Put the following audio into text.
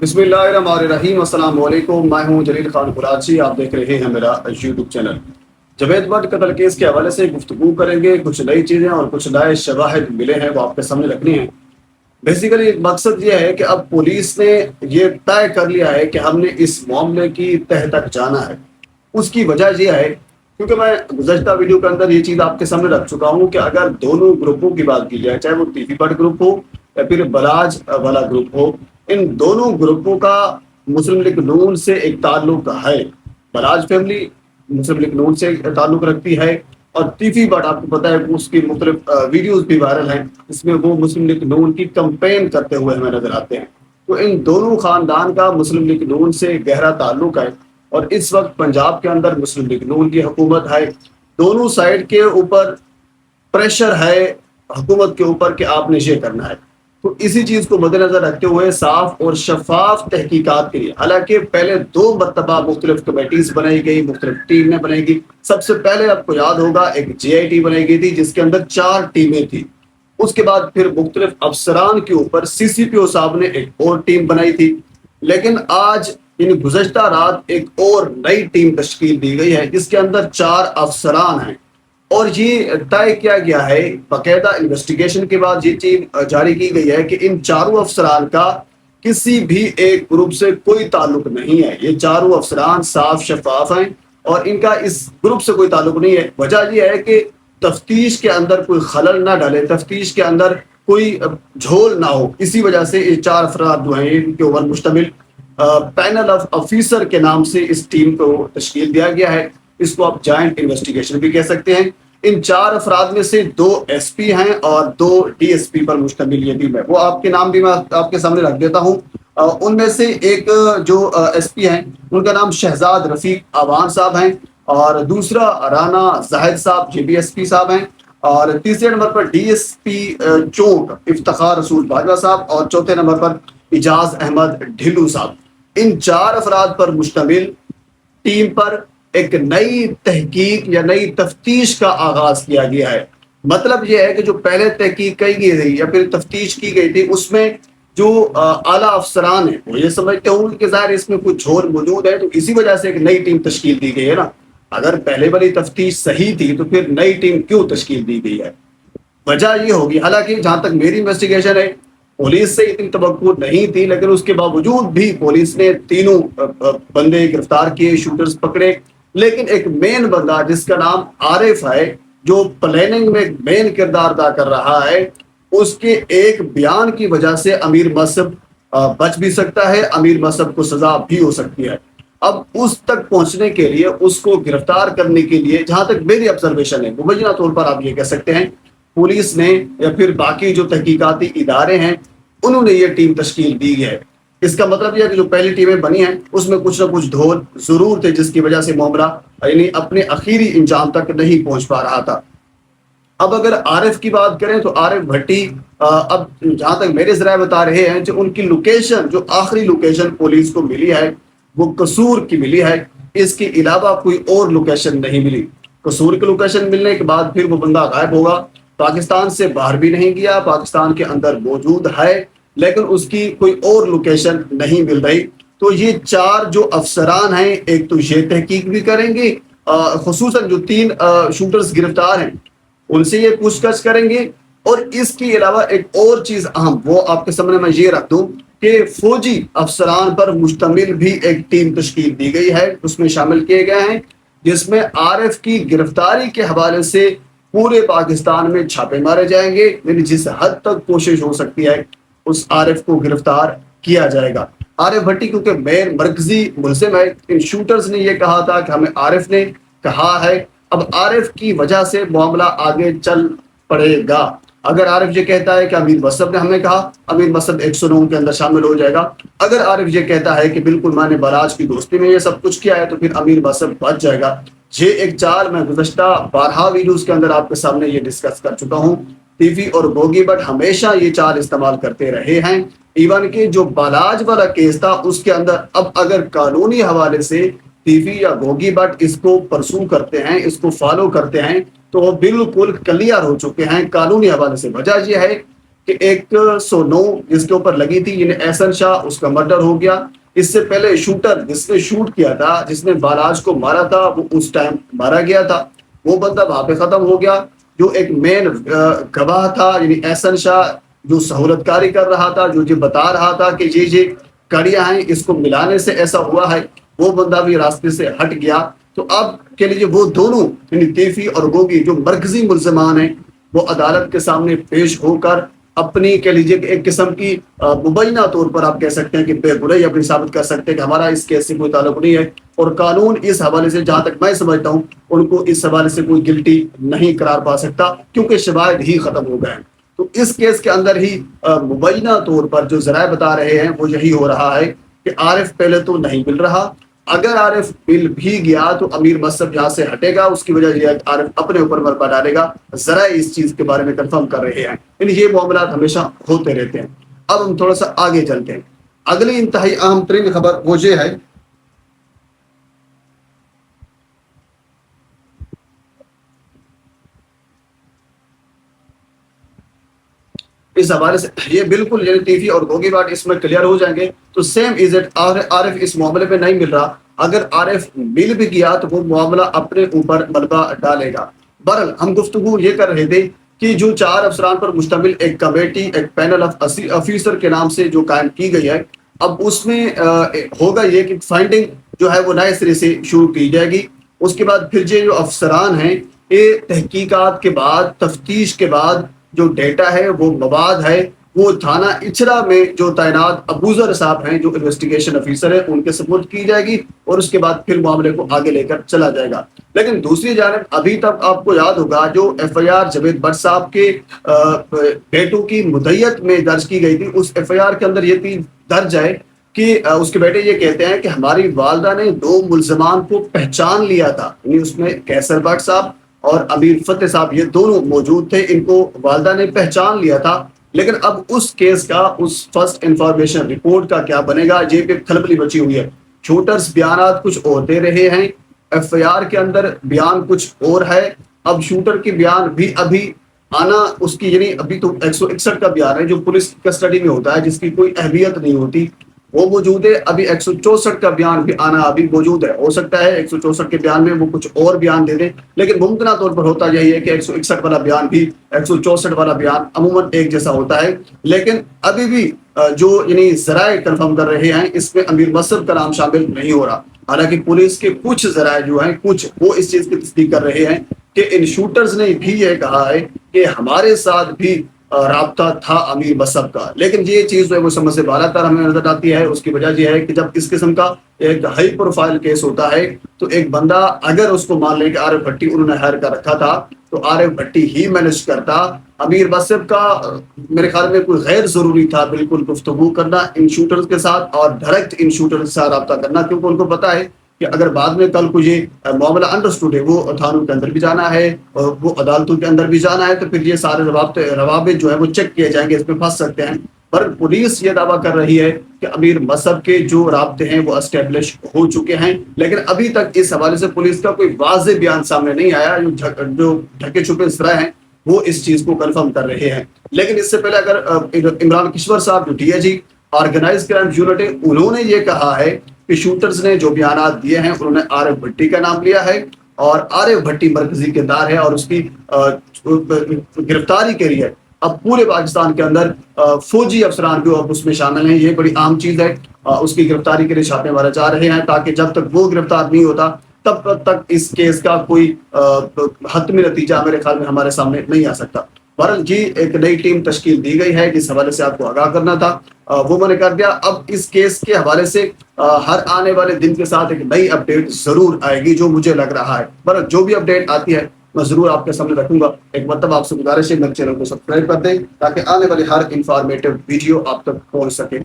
बिस्मिल्लाहिर्रहमानिर्रहीम। अस्सलाम वालेकुम। मैं हूं जलील खान कुराची। आप देख रहे हैं मेरा यूट्यूब चैनल। जवेद भट्ट कत्ल केस के हवाले से गुफ्तगू करेंगे। कुछ नई चीज़ें और कुछ नए शवाहिद मिले हैं, वो आपके सामने रखनी है। बेसिकली एक मकसद ये है कि अब पुलिस ने ये तय कर लिया है कि हमने इस मामले की तह तक जाना है। उसकी वजह ये है क्योंकि मैं गुज़श्ता वीडियो के अंदर ये चीज़ आपके सामने रख चुका हूँ कि अगर दोनों ग्रुपों की बात की जाए, चाहे वो टीवी भट्ट ग्रुप हो या फिर बराज वाला ग्रुप हो, इन दोनों ग्रुपों का मुस्लिम लीग नून से एक ताल्लुक है। बराज फैमिली मुस्लिम लीग नून से ताल्लुक रखती है और टीवी भट्ट आपको पता है उसकी मुख्तलिफ वीडियोज भी वायरल हैं, इसमें वो मुस्लिम लीग नून की कंपेन करते हुए हमें नजर आते हैं। तो इन दोनों खानदान का मुस्लिम लीग नून से गहरा ताल्लुक है और इस वक्त पंजाब के अंदर मुस्लिम लीग नून की हुकूमत है। दोनों साइड के ऊपर प्रेशर है हुकूमत के ऊपर कि आपने ये करना है। तो इसी चीज को मद्देनजर रखते हुए साफ और शफाफ तहकीकात के लिए, हालांकि पहले 2 मरतबा मुख्तलिफ कमेटीज बनाई गई, मुख्तलिफ टीमें बनाई गई। सबसे पहले आपको याद होगा एक JIT बनाई गई थी जिसके अंदर 4 टीमें थी। उसके बाद फिर मुख्तलिफ अफसरान के ऊपर CCPO साहब ने एक और टीम बनाई थी। लेकिन आज इन गुज़श्ता रात एक और नई टीम तश्कील दी गई है जिसके अंदर 4 अफसरान हैं और ये तय किया गया है, बाकायदा इन्वेस्टिगेशन के बाद ये चीज जारी की गई है कि इन चारों अफसरान का किसी भी एक ग्रुप से कोई ताल्लुक नहीं है। ये चारों अफसरान साफ शफाफ हैं और इनका इस ग्रुप से कोई ताल्लुक नहीं है। वजह यह है कि तफ्तीश के अंदर कोई खलल ना डाले, तफ्तीश के अंदर कोई झोल ना हो। इसी वजह से ये 4 अफराद जो हैं इनके ऊपर मुश्तमिल पैनल ऑफ ऑफिसर के नाम से इस टीम को तश्कील दिया गया है। इसको आप जॉइंट इन्वेस्टिगेशन भी कह सकते हैं। इन 4 अफराद में से 2 SP हैं और 2 DSP पर मुश्तमिल ये टीम है। वो आपके नाम भी मैं आपके सामने रख देता हूँ। उनमें से एक जो SP हैं उनका नाम शहजाद रफीक आवान साहब हैं और दूसरा राना जाहिद साहब JBSP साहब हैं और तीसरे नंबर पर DSP चौक इफ्तिखार रसूल बाजवा साहब और चौथे नंबर पर इजाज अहमद ढिल्लू साहब। इन 4 अफराद पर मुश्तमिल टीम पर एक नई तहकीक या नई तफ्तीश का आगाज किया गया है। मतलब यह है कि जो पहले तहकीक की गई थी या फिर तफ्तीश की गई थी उसमें जो आला अफसरान है वो ये समझते होंगे कि ज़ाहिर इसमें कुछ झोल मौजूद है, तो इसी वजह से एक नई टीम तश्कील दी गई है ना। अगर पहले वाली तफ्तीश सही थी तो फिर नई टीम क्यों तश्कील दी गई है? वजह ये होगी, हालांकि जहां तक मेरी इन्वेस्टिगेशन है पुलिस से इतनी तवक्को नहीं थी, लेकिन उसके बावजूद भी पुलिस ने तीनों बंदे गिरफ्तार किए, शूटर्स पकड़े। लेकिन एक मेन बंदा जिसका नाम आरिफ है, जो प्लानिंग में एक मेन किरदार अदा कर रहा है, उसके एक बयान की वजह से अमीर मसहब बच भी सकता है, अमीर मसहब को सजा भी हो सकती है। अब उस तक पहुंचने के लिए, उसको गिरफ्तार करने के लिए, जहां तक मेरी ऑब्जर्वेशन है, मुबैना तौर पर आप ये कह सकते हैं पुलिस ने या फिर बाकी जो तहकीकाती इदारे हैं उन्होंने ये टीम तश्कील दी है। इसका मतलब यह है कि जो पहली टीमें बनी हैं उसमें कुछ ना कुछ ढोल जरूर थे जिसकी वजह से मामला यानी अपने आखिरी इंजाम तक नहीं पहुंच पा रहा था। अब अगर आरिफ की बात करें तो आरिफ भट्टी अब जहां तक मेरे जराए बता रहे हैं जो उनकी लोकेशन, जो आखिरी लोकेशन पुलिस को मिली है वो कसूर की मिली है। इसके अलावा कोई और लोकेशन नहीं मिली। कसूर की लोकेशन मिलने के बाद फिर वो बंदा गायब होगा, पाकिस्तान से बाहर भी नहीं गया, पाकिस्तान के अंदर मौजूद है लेकिन उसकी कोई और लोकेशन नहीं मिल रही। तो ये 4 जो अफसरान हैं एक तो ये तहकीक भी करेंगे, खुसूसन जो 3 शूटर्स गिरफ्तार हैं उनसे ये पूछताछ करेंगे। और इसके अलावा एक और चीज अहम वो आपके सामने मैं ये रख दूं कि फौजी अफसरान पर मुश्तमिल भी एक टीम तश्कील दी गई है, उसमें शामिल किए गए हैं, जिसमें आरिफ की गिरफ्तारी के हवाले से पूरे पाकिस्तान में छापे मारे जाएंगे। यानी जिस हद तक कोशिश हो सकती है उस आरिफ को गिरफ्तार किया जाएगा। आरिफ भट्टी क्योंकि मेन मरकजी मुलजिम है, इन शूटर्स ने यह कहा था कि हमें आरिफ ने कहा है। अब आरिफ की वजह से मामला आगे चल पड़ेगा। अगर आरिफ ये कहता है कि अमीर मसहब ने हमें कहा, अमीर मसहब 109 के अंदर शामिल हो जाएगा। अगर आरिफ ये कहता है कि बिल्कुल मैंने बराज की दोस्ती में ये सब कुछ किया है तो फिर अमीर मसहब बच जाएगा। ये एक चाल मैं गुज़श्ता 12 वीडियोस के अंदर आपके सामने ये डिस्कस कर चुका हूँ। टीवी और बोगी बट हमेशा ये चाल इस्तेमाल करते रहे हैं। इवन के जो बालाज वाला केस था उसके अंदर अब अगर कानूनी हवाले से टीवी या गोगी बट इसको परसू करते हैं, इसको फॉलो करते हैं तो वो बिल्कुल क्लियर हो चुके हैं कानूनी हवाले से। वजह यह है کہ 109 جس کے اوپر لگی تھی یعنی احسن شاہ، اس کا مرڈر ہو گیا۔ اس سے پہلے شوٹر جس نے شوٹ کیا تھا، جس نے بالاج کو مارا تھا، وہ اس ٹائم مارا گیا تھا، وہ بندہ وہاں پہ ختم ہو گیا۔ جو ایک مین گواہ تھا یعنی احسن شاہ، جو سہولت کاری کر رہا تھا، جو بتا رہا تھا کہ یہ کڑیاں ہیں، اس کو ملانے سے ایسا ہوا ہے، وہ بندہ بھی راستے سے ہٹ گیا۔ تو اب کے لیے وہ دونوں یعنی تیفی اور گوگی جو مرکزی ملزمان ہیں، وہ عدالت کے سامنے پیش ہو کر اپنی کہہ لیجیے کہ ایک قسم کی مبینہ طور پر آپ کہہ سکتے ہیں کہ بے گناہی اپنی ثابت کر سکتے ہیں کہ ہمارا اس کیس سے کوئی تعلق نہیں ہے، اور قانون اس حوالے سے جہاں تک میں سمجھتا ہوں ان کو اس حوالے سے کوئی گلٹی نہیں قرار پا سکتا، کیونکہ شواہد ہی ختم ہو گئے ہیں۔ تو اس کیس کے اندر ہی مبینہ طور پر جو ذرائع بتا رہے ہیں وہ یہی ہو رہا ہے کہ عارف پہلے تو نہیں مل رہا، اگر عارف مل بھی گیا تو امیر مصب یہاں سے ہٹے گا، اس کی وجہ یہ ہے کہ عارف اپنے اوپر مرپا ڈالے گا۔ ذرائع اس چیز کے بارے میں کنفرم کر رہے ہیں، یعنی یہ معاملات ہمیشہ ہوتے رہتے ہیں۔ اب ہم تھوڑا سا آگے چلتے ہیں۔ اگلی انتہائی اہم ترین خبر وہ یہ ہے، اس حوالے سے یہ بالکل یعنی تیفی اور گوگی بات اس میں کلیئر ہو جائیں گے تو سیم از اٹ عارف اس معاملے میں نہیں مل رہا، اگر عارف مل بھی گیا تو وہ معاملہ اپنے اوپر ملبہ ڈالے گا۔ بہرحال ہم گفتگو یہ کر رہے تھے کہ جو 4 افسران پر مشتمل ایک کمیٹی، ایک پینل آف افیسر کے نام سے جو قائم کی گئی ہے، اب اس میں ہوگا یہ کہ فائنڈنگ جو ہے وہ نئے سرے سے شروع کی جائے گی۔ اس کے بعد پھر یہ جو افسران ہیں، یہ تحقیقات کے بعد، تفتیش کے بعد جو ڈیٹا ہے، وہ مواد ہے، وہ تھانہ اچرا میں جو تعینات ابوذر صاحب ہیں، جو انویسٹیگیشن افیسر ہیں، ان کے سپورٹ کی جائے گی، اور اس کے بعد پھر معاملے کو آگے لے کر چلا جائے گا۔ لیکن دوسری جانب ابھی تک آپ کو یاد ہوگا جو F I R Javed Butt صاحب کے بیٹوں کی مدعیت میں درج کی گئی تھی، اس ایف آئی آر کے اندر یہ بھی درج ہے کہ اس کے بیٹے یہ کہتے ہیں کہ ہماری والدہ نے 2 ملزمان کو پہچان لیا تھا، یعنی اس میں کیسر بٹ صاحب اور امیر فتح صاحب، یہ دونوں موجود تھے، ان کو والدہ نے پہچان لیا تھا۔ لیکن اب اس کیس کا، اس فرسٹ انفارمیشن رپورٹ کا کیا بنے گا، یہ پہ کھلبلی بچی ہوئی ہے۔ شوٹرز بیانات کچھ اور دے رہے ہیں، ایف آئی آر کے اندر بیان کچھ اور ہے۔ اب شوٹر کے بیان بھی ابھی آنا اس کی یعنی ابھی تو 161 کا بیان ہے جو پولیس کسٹڈی میں ہوتا ہے، جس کی کوئی اہمیت نہیں ہوتی، وہ موجود ہے۔ ابھی 164 کا بیان بھی آنا ابھی موجود ہے، ہو سکتا ہے 164 کے بیان میں وہ کچھ اور بیان دے دیں، لیکن ممکنہ طور پر ہوتا یہی ہے کہ 161 والا بیان بھی 164 والا بیان عموماً ایک جیسا ہوتا ہے۔ لیکن ابھی بھی جو یعنی ذرائع کنفرم کر رہے ہیں، اس میں امیر مصب کا نام شامل نہیں ہو رہا، حالانکہ پولیس کے کچھ ذرائع جو ہیں، کچھ وہ اس چیز کی تصدیق کر رہے ہیں کہ ان شوٹرز نے بھی یہ کہا ہے کہ ہمارے ساتھ بھی رابطہ تھا امیر مصب کا۔ لیکن یہ چیز جو ہے وہ سمجھ سے بالا تر ہمیں نظر آتی ہے۔ اس کی وجہ یہ ہے کہ جب اس قسم کا ایک ہائی پروفائل کیس ہوتا ہے تو ایک بندہ اگر اس کو مان لے کہ عارف بھٹی انہوں نے ہائر کر رکھا تھا تو عارف بھٹی ہی مینج کرتا۔ امیر مصب کا میرے خیال میں کوئی غیر ضروری تھا بالکل گفتگو کرنا ان شوٹرز کے ساتھ اور ڈائریکٹ ان شوٹرز کے ساتھ رابطہ کرنا، کیونکہ ان کو پتا ہے کہ اگر بعد میں کل کو یہ معاملہ انڈرسٹوڈ ہے، وہ تھانوں کے اندر بھی جانا ہے اور وہ عدالتوں کے اندر بھی جانا ہے، تو پھر یہ سارے روابط جو ہے وہ چیک کیے جائیں گے، اس میں پھنس سکتے ہیں۔ پر پولیس یہ دعویٰ کر رہی ہے کہ امیر مصب کے جو رابطے ہیں وہ اسٹیبلش ہو چکے ہیں، لیکن ابھی تک اس حوالے سے پولیس کا کوئی واضح بیان سامنے نہیں آیا۔ جو ڈھکے چھپے ذرائع ہیں وہ اس چیز کو کنفرم کر رہے ہیں۔ لیکن اس سے پہلے اگر عمران کشور صاحب جو D A G organise crime unit ہے، انہوں نے یہ کہا ہے کہ شوٹرز نے جو بیانات دیے ہیں انہوں نے عارف بھٹی کا نام لیا ہے، اور عارف بھٹی مرکزی کردار ہے، اور اس کی گرفتاری کے لیے اب پورے پاکستان کے اندر فوجی افسران بھی اب اس میں شامل ہیں۔ یہ بڑی عام چیز ہے، اس کی گرفتاری کے لیے چھاپے مارے جا رہے ہیں، تاکہ جب تک وہ گرفتار نہیں ہوتا تب تک اس کیس کا کوئی حتمی نتیجہ میرے خیال میں ہمارے سامنے نہیں آ سکتا۔ بہرحال جی ایک نئی ٹیم تشکیل دی گئی ہے، جس حوالے سے آپ کو آگاہ کرنا تھا وہ میں نے کر دیا۔ اب اس کیس کے حوالے سے ہر آنے والے دن کے ساتھ ایک نئی اپڈیٹ ضرور آئے گی جو مجھے لگ رہا ہے، بہرحال جو بھی اپڈیٹ آتی ہے میں ضرور آپ کے سامنے رکھوں گا۔ ایک مرتبہ آپ سے گزارش ہے میرے چینل کو سبسکرائب کر دیں تاکہ آنے والی ہر انفارمیٹیو ویڈیو آپ تک پہنچ سکے۔